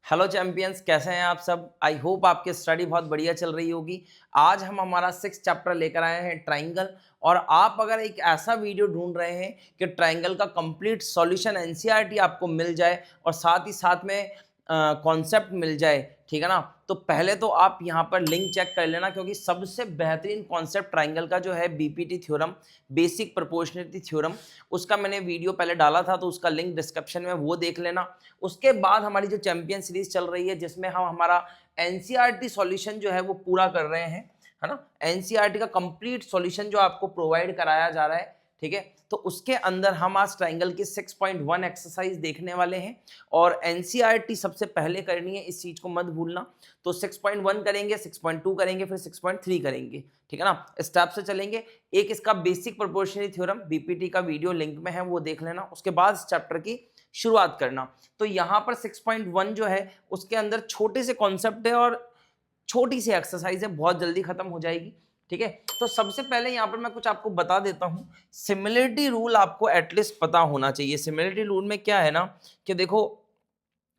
Hello champions, कैसे हैं आप सब। आई होप आपकी स्टडी बहुत बढ़िया चल रही होगी। आज हम हमारा 6 चैप्टर लेकर आए हैं ट्राइंगल। और आप अगर एक ऐसा वीडियो ढूंढ रहे हैं कि ट्राइंगल का कंप्लीट सॉल्यूशन एनसीईआरटी आपको मिल जाए और साथ ही साथ में कॉन्सेप्ट मिल जाए, ठीक है ना, तो पहले तो आप यहाँ पर लिंक चेक कर लेना, क्योंकि सबसे बेहतरीन कॉन्सेप्ट ट्राइंगल का जो है BPT theorem, basic proportionality theorem, उसका मैंने वीडियो पहले डाला था, तो उसका लिंक डिस्क्रिप्शन में वो देख लेना। उसके बाद हमारी जो चैंपियन सीरीज चल रही है, जिसमें हम हमारा एनसीईआरटी सॉल्यूशन जो है वो पूरा कर रहे हैं, है ना। एनसीईआरटी का कंप्लीट सॉल्यूशन जो आपको प्रोवाइड कराया जा रहा है, ठीक है। तो उसके अंदर हम आज ट्राइंगल की 6.1 एक्सरसाइज देखने वाले हैं। और एनसीईआरटी सबसे पहले करनी है, इस चीज को मत भूलना। तो 6.1 करेंगे, 6.2 करेंगे, फिर 6.3 करेंगे, ठीक है ना। स्टेप से चलेंगे। एक इसका बेसिक प्रोपोर्शनल थ्योरम बीपीटी का वीडियो लिंक में है, वो देख लेना। उसके बाद इस चैप्टर की शुरुआत करना। तो यहाँ पर 6.1 जो है उसके अंदर छोटे से कॉन्सेप्ट है और छोटी सी एक्सरसाइज है, बहुत जल्दी खत्म हो जाएगी, ठीक है। तो सबसे पहले यहाँ पर मैं कुछ आपको बता देता हूँ। सिमिलरिटी रूल आपको एटलीस्ट पता होना चाहिए। सिमिलरिटी रूल में क्या है ना, कि देखो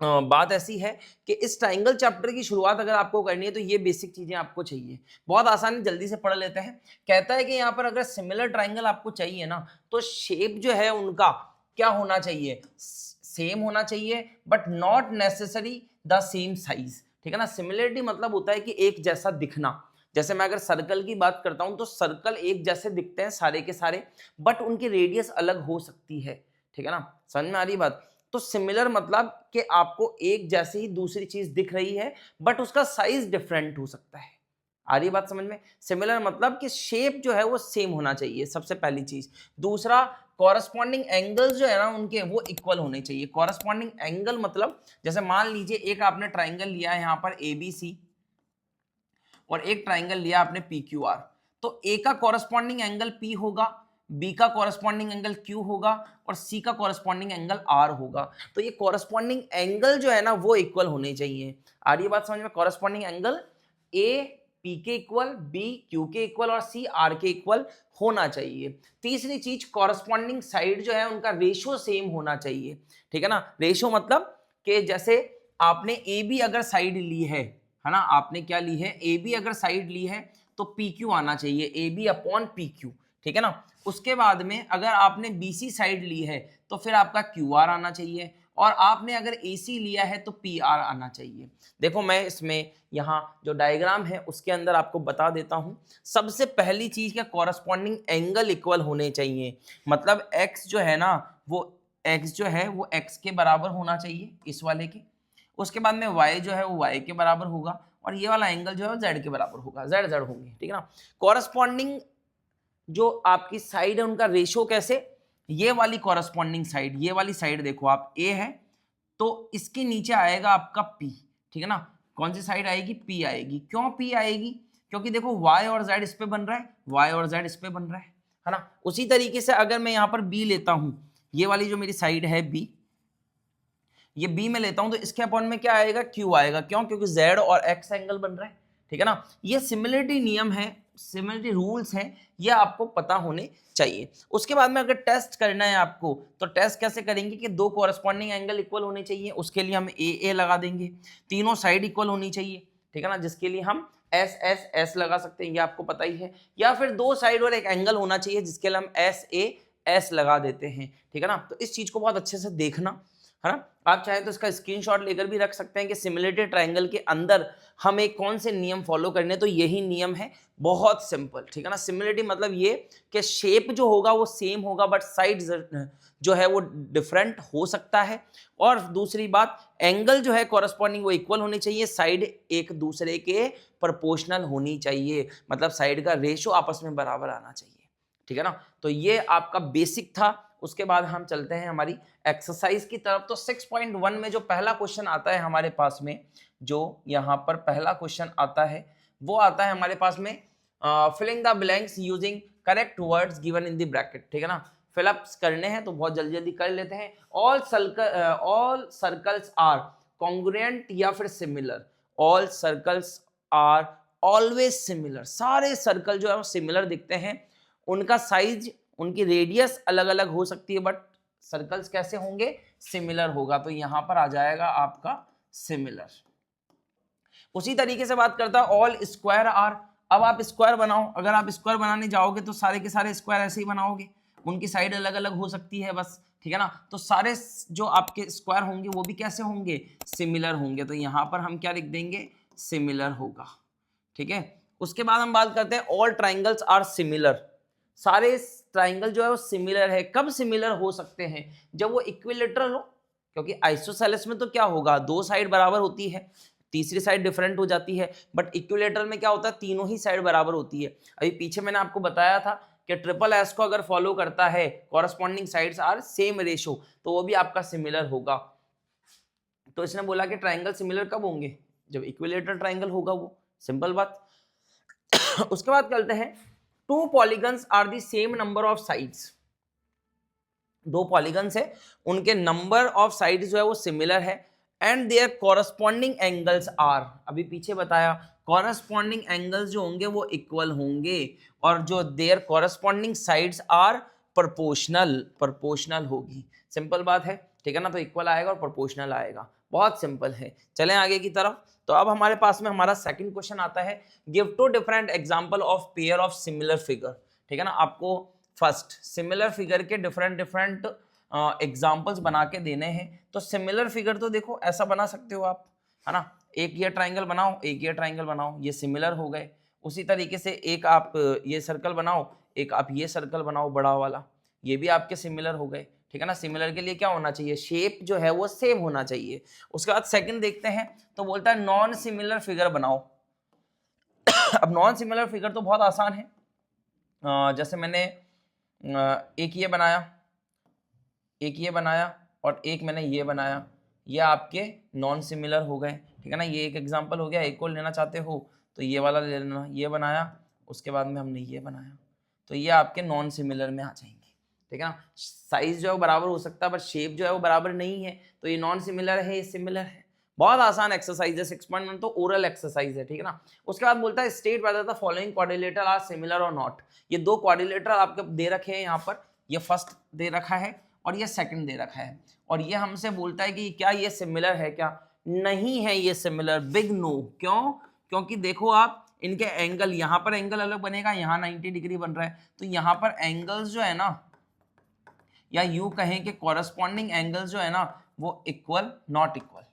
बात ऐसी है कि इस ट्राइंगल चैप्टर की शुरुआत अगर आपको करनी है तो ये बेसिक चीजें आपको चाहिए। बहुत आसानी, जल्दी से पढ़ लेते हैं। कहता है कि यहाँ पर अगर सिमिलर ट्राइंगल आपको चाहिए ना, तो शेप जो है उनका क्या होना चाहिए, सेम होना चाहिए, but not necessary the same size, ठीक है ना। सिमिलरिटी मतलब होता है कि एक जैसा दिखना। जैसे मैं अगर सर्कल की बात करता हूं तो सर्कल एक जैसे दिखते हैं सारे के सारे, बट उनकी रेडियस अलग हो सकती है, ठीक है ना। समझ में आ रही बात। तो सिमिलर मतलब कि आपको एक जैसी ही दूसरी चीज दिख रही है, बट उसका साइज डिफरेंट हो सकता है। आ रही बात समझ में। सिमिलर मतलब कि शेप जो है वो सेम होना चाहिए, सबसे पहली चीज। दूसरा, कॉरस्पॉन्डिंग एंगल्स जो है ना उनके, वो इक्वल होने चाहिए। कॉरस्पॉन्डिंग एंगल मतलब, जैसे मान लीजिए एक आपने ट्राइंगल लिया है यहाँ पर एबीसी, और एक ट्राइंगल लिया आपने पी क्यू आर। तो ए का कॉरस्पॉन्डिंग एंगल पी होगा, बी का कॉरस्पॉन्डिंग एंगल क्यू होगा, और सी का कॉरस्पॉन्डिंग एंगल आर होगा। तो ये कॉरस्पॉन्डिंग एंगल जो है ना वो इक्वल होने चाहिए। आ रही बात समझ में। कॉरस्पॉन्डिंग एंगल ए पी के इक्वल, बी क्यू के इक्वल और सी आर के इक्वल होना चाहिए। तीसरी चीज, कॉरस्पॉन्डिंग साइड जो है उनका रेशो सेम होना चाहिए, ठीक है ना। रेशो मतलब कि जैसे आपने ए बी अगर साइड ली है ना, आपने क्या ली है, ए बी अगर साइड ली है तो पी क्यू आना चाहिए, a b upon p q, ठीक है ना। उसके बाद में अगर आपने बी सी साइड ली है तो फिर आपका क्यू आर आना चाहिए, और आपने अगर ए सी लिया है तो पी आर आना चाहिए। देखो मैं इसमें यहाँ जो डायग्राम है उसके अंदर आपको बता देता हूँ। सबसे पहली चीज क्या, कॉरस्पॉन्डिंग एंगल इक्वल होने चाहिए। मतलब एक्स जो है ना, वो एक्स जो है वो एक्स के बराबर होना चाहिए, इस वाले के। उसके बाद में y जो है वो y के बराबर होगा, और ये वाला एंगल जो है वो z के बराबर होगा, z z होंगे, ठीक है ना। कॉरस्पॉन्डिंग जो आपकी साइड है उनका रेशो कैसे, ये वाली कॉरस्पॉन्डिंग साइड, ये वाली साइड देखो आप, a है तो इसके नीचे आएगा आपका p, ठीक है ना। कौन सी साइड आएगी, p आएगी। क्यों p आएगी, क्योंकि देखो y और z इस पे बन रहा है, y और z इस पे बन रहा है ना। उसी तरीके से अगर मैं यहाँ पर b लेता हूं, ये वाली जो मेरी साइड है b, ये बी में लेता हूं तो इसके अपॉन में क्या आएगा, क्यू आएगा। क्यों, क्योंकि जेड और एक्स एंगल बन रहा है, ठीक है ना। ये सिमिलरिटी नियम है, सिमिलरिटी रूल्स हैं, ये आपको पता होने चाहिए। उसके बाद में अगर टेस्ट करना है आपको, तो टेस्ट कैसे करेंगे कि दो कॉरस्पॉन्डिंग एंगल इक्वल होने चाहिए, उसके लिए हम ए लगा देंगे। तीनों साइड इक्वल होनी चाहिए, ठीक है ना, जिसके लिए हम एस एस एस लगा सकते हैं, ये आपको पता ही है। या फिर दो साइड और एक एंगल होना चाहिए, जिसके लिए हम एस ए एस लगा देते हैं, ठीक है ना। तो इस चीज को बहुत अच्छे से देखना, है ना। आप चाहें तो इसका स्क्रीनशॉट लेकर भी रख सकते हैं कि सिमिलरिटी ट्रायंगल के अंदर हमें कौन से नियम फॉलो करने, तो यही नियम है, बहुत सिंपल, ठीक है ना। सिमिलरिटी मतलब ये कि शेप जो होगा वो सेम होगा, बट साइड जो है वो डिफरेंट हो सकता है। और दूसरी बात, एंगल जो है कॉरस्पॉन्डिंग वो इक्वल होनी चाहिए, साइड एक दूसरे के प्रोपोर्शनल होनी चाहिए, मतलब साइड का रेशो आपस में बराबर आना चाहिए, ठीक है ना। तो ये आपका बेसिक था। उसके बाद हम चलते हैं हमारी एक्सरसाइज की तरफ। तो 6.1 में जो पहला क्वेश्चन आता है हमारे पास में, जो यहाँ पर पहला क्वेश्चन आता है वो आता है हमारे पास में, filling the blanks using correct words given in the bracket, ठीक है ना। फिलअप्स करने हैं तो बहुत जल्दी जल्दी कर लेते हैं। ऑल सर्कल्स आर कॉन्ग्रुएंट या फिर similar. All circles are always similar. सारे सर्कल जो है वो सिमिलर दिखते हैं, उनका साइज, उनकी रेडियस अलग अलग हो सकती है, बट सर्कल्स कैसे होंगे, सिमिलर होगा। तो यहां पर आ जाएगा आपका सिमिलर। उसी तरीके से बात करता है ऑल स्क्वायर आर। अब आप स्क्वायर बनाओ, अगर आप स्क्वायर बनाने जाओगे तो सारे के सारे स्क्वायर ऐसे ही बनाओगे, उनकी साइड अलग अलग हो सकती है बस, ठीक है ना। तो सारे जो आपके स्क्वायर होंगे वो भी कैसे होंगे, सिमिलर होंगे। तो यहां पर हम क्या लिख देंगे, सिमिलर होगा, ठीक है। उसके बाद हम बात करते हैं ऑल ट्राइंगल्स आर सिमिलर। सारे ट्राइंगल जो है वो सिमिलर है। कब सिमिलर हो सकते हैं, जब वो इक्विलेटरल हो, क्योंकि आइसोसेलेस में तो क्या होगा, दो साइड बराबर होती है, तीसरी साइड डिफरेंट हो जाती है, बट इक्विलेटरल में क्या होता है, तीनों ही साइड बराबर होती है। अभी पीछे मैंने आपको बताया था कि ट्रिपल एस को अगर फॉलो करता है, corresponding sides are same ratio, तो वो भी आपका सिमिलर होगा। तो इसने बोला कि ट्राइंगल सिमिलर कब होंगे, जब इक्विलेटरल ट्राइंगल होगा वो, सिंपल बात। उसके बाद चलते हैं, two polygons are the same number of sides. दो पॉलीगन्स है, उनके नंबर ऑफ साइड्स जो है वो सिमिलर है, and their corresponding angles are, अभी पीछे बताया कॉरस्पॉन्डिंग एंगल्स जो होंगे वो इक्वल होंगे, और जो their corresponding sides are proportional होगी। सिंपल बात है, ठीक है ना। तो इक्वल आएगा और प्रोपोर्शनल आएगा, बहुत सिंपल है। चलें आगे की तरफ। तो अब हमारे पास में हमारा सेकंड क्वेश्चन आता है, give two different example of pair of similar figure, ठीक है ना। आपको फर्स्ट सिमिलर फिगर के डिफरेंट एग्जांपल्स बना के देने हैं। तो सिमिलर फिगर तो देखो ऐसा बना सकते हो आप, है ना, एक ये ट्राइंगल बनाओ, एक ये ट्राइंगल बनाओ, ये सिमिलर हो गए। उसी तरीके से एक आप ये सर्कल बनाओ, एक आप ये सर्कल बनाओ बड़ा वाला, ये भी आपके सिमिलर हो गए, ठीक है ना। सिमिलर के लिए क्या होना चाहिए, शेप जो है वो सेम होना चाहिए। उसके बाद सेकंड देखते हैं, तो बोलता है नॉन सिमिलर फिगर बनाओ। अब नॉन सिमिलर फिगर तो बहुत आसान है, जैसे मैंने एक ये बनाया, एक ये बनाया, और एक मैंने ये बनाया, ये आपके नॉन सिमिलर हो गए, ठीक है ना। ये एक एग्जांपल हो गया। एक और लेना चाहते हो तो ये वाला ले लेना, ये बनाया, उसके बाद में हमने ये बनाया, तो ये आपके नॉन सिमिलर में आ जाएंगे, ठीक है ना। साइज जो है वो बराबर हो सकता है, बट शेप जो है वो बराबर नहीं है, तो ये नॉन सिमिलर है, ये सिमिलर है। बहुत आसान एक्सरसाइज है, 6.1 तो ओरल एक्सरसाइज है, ठीक है ना। उसके बाद बोलता है state whether the following quadrilateral are similar और नॉट। ये दो क्वाड्रिलेटरल आपके दे रखे हैं यहाँ पर, ये फर्स्ट दे रखा है और ये सेकंड दे रखा है, और ये हमसे बोलता है कि क्या ये सिमिलर है, क्या नहीं है ये सिमिलर, बिग नो। क्यों, क्योंकि देखो आप इनके एंगल, यहाँ पर एंगल अलग बनेगा, यहाँ 90 डिग्री बन रहा है, तो यहाँ पर एंगल्स जो है ना, या यूं कहें कि कॉरस्पॉन्डिंग एंगल्स जो है ना वो इक्वल नॉट इक्वल,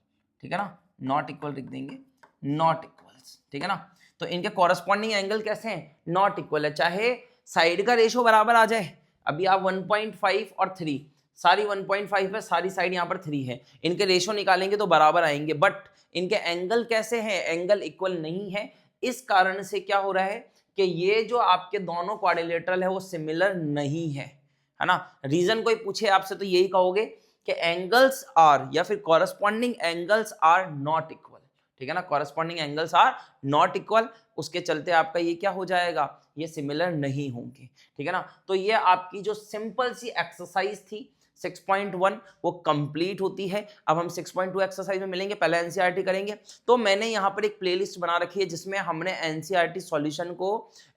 ठीक है ना, नॉट इक्वल लिख देंगे, नॉट इक्वल्स, ठीक है ना। तो इनके कॉरस्पॉन्डिंग एंगल कैसे हैं, नॉट इक्वल है, चाहे साइड का रेशो बराबर आ जाए। अभी आप 1.5 और 3, सारी 1.5 है, सारी साइड यहाँ पर 3 है, इनके रेशो निकालेंगे तो बराबर आएंगे, बट इनके एंगल कैसे हैं, एंगल इक्वल नहीं है। इस कारण से क्या हो रहा है कि ये जो आपके दोनों क्वाड्रिलेटरल है वो सिमिलर नहीं है ना। रीजन कोई पूछे आपसे तो यही कहोगे कि एंगल्स आर, या फिर corresponding angles are not equal, ठीक है ना, corresponding angles are not equal, उसके चलते आपका ये क्या हो जाएगा, ये सिमिलर नहीं होंगे, ठीक है ना। तो ये आपकी जो सिंपल सी एक्सरसाइज थी 6.1 वो कंप्लीट होती है। अब हम 6.2 एक्सरसाइज में मिलेंगे, पहले एनसीईआरटी करेंगे। तो मैंने यहाँ पर एक प्लेलिस्ट बना रखी है जिसमें हमने एनसीईआरटी सॉल्यूशन को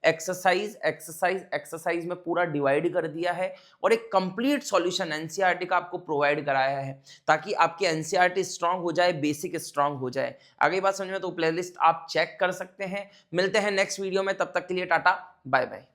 एक्सरसाइज एक्सरसाइज एक्सरसाइज में पूरा डिवाइड कर दिया है, और एक कंप्लीट सॉल्यूशन एनसीईआरटी का आपको प्रोवाइड कराया है, ताकि आपकी एनसीईआरटी स्ट्रांग हो जाए, बेसिक स्ट्रांग हो जाए। आगे बात समझ में तो प्लेलिस्ट आप चेक कर सकते हैं। मिलते हैं नेक्स्ट वीडियो में, तब तक के लिए टाटा बाय बाय।